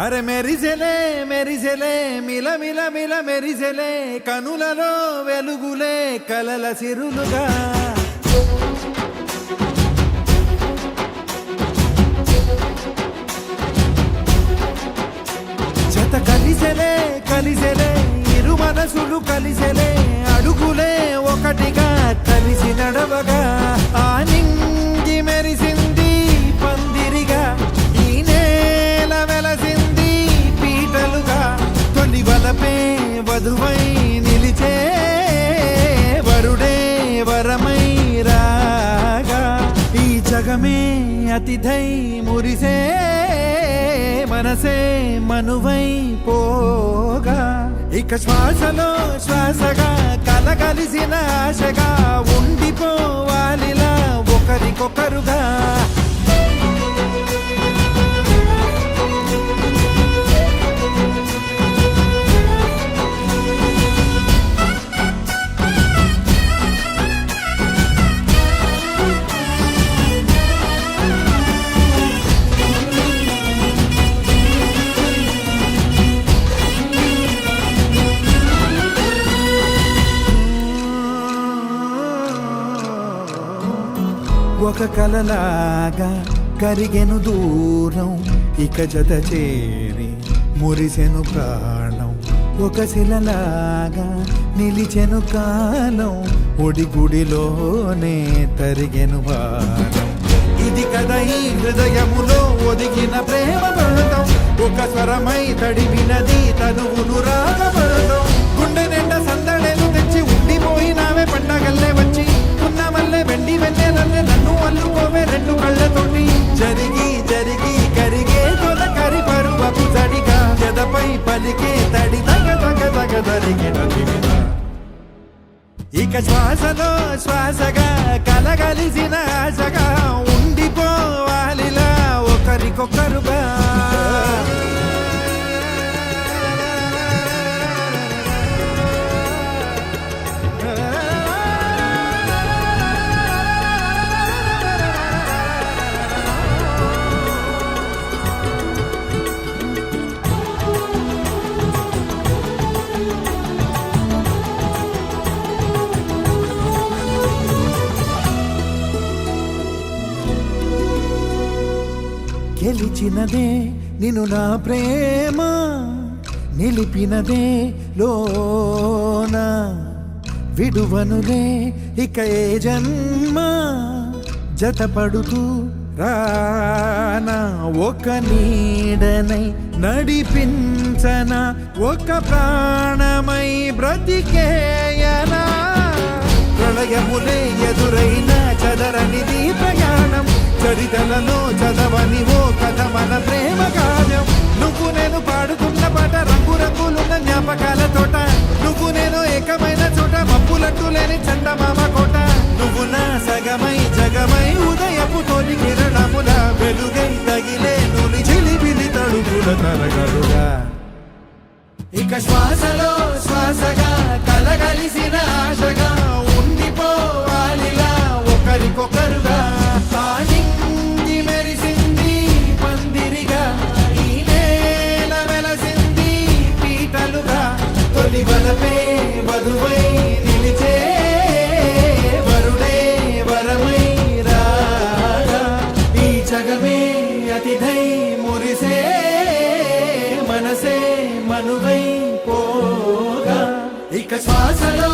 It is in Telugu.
అరే మెరిసెలే మెరిసెలే మిల మిల మిల మెరిసెలే కనులలో వెలుగులే కలల సిరులుగా జత కలిసెలే కలిసెలే ఇరు మనసులు కలిసెలే అడుగులే ఒకటిగా కలిసి నడవగా ఆ నింగి మెరిసింది పందిరిగా ఈ నేల వెలసింది పీటలుగా తొలి వలపే వధువై నిలిచే వరుడే వరమై రాగా ఈ జగమే అతిథై మురిసే మనసే మనువై పోగా ఇక శ్వాసలో శ్వాసగా కలగలిసిన ఆశగా ఉండిపోవాలిలా ఒకరికొకరుగా ఒక కలలాగా కరిగెను దూరం ఇక జత చేరి మురిసెను ప్రాణం ఒక శిలలాగా నిలిచెను కాలం ఒడిగుడిలోనే తరిగెను వారం ఇది కదా ఈ హృదయములో ఒదిగిన ప్రేమ పడతాం ఒక స్వరమై తడివినది తనువును రాగపడతాం గుండె నిండా సందడేలు తెచ్చి ఉండిపోయినావే పండగల్లే వచ్చి ఉన్న మల్లె వెండి వెన్నెలల్లే నన్ను అల్లుకోవే రెండు కళ్ళతోటి జరిగి జరిగి కరిగే తొల కరి పరువపు జడిగా జదపై పలికే తడి తగ తగ తగ జరిగిన ఇక శ్వాసలో శ్వాసగా కలగలిసిన ఆశగా ఉండిపోవాలిలా ఒకరికొకరుగా గెలిచినదే నిన్ను నా ప్రేమ నిలిపినదే లోన విడువనులే ఇక ఏ జన్మ జతపడుతూ రానా ఒక నీడనై నడిపించన ఒక ప్రాణమై బ్రతికేయనా ప్రళయములే ఎదురైన చదరనిది ప్రయాణం చరితలలో చదవని ఓ కథ మన ప్రేమ కావ్యం నువ్వు నేను పాడుతున్న పాట రంగు రంగులున్న జ్ఞాపకాల తోట నువ్వు నేను ఏకమైన చోట మప్పులట్టు లేని చందమామ కోట నువ్వు నా సగమై జగమై ఉదయపు తోలి కిరణముల వెలుగై తగిలే నులి చిలిబిలి తడుపుల తరగలుగా ఇక శ్వాసలో శ్వాసగా కలగలిసిన ఆశగా ఉండిపోవాలిలా ఒకరికొకరుగా నింగి మెరిసింది పందిరిగా ఈ నేల వెలసింది పీటలుగా తొలి వలపే వధువై నిలిచే వరుడే వరమై రాగా ఈ జగమే అతిథై మురిసే మనసే మనువై పోగా ఇక శ్వాసలో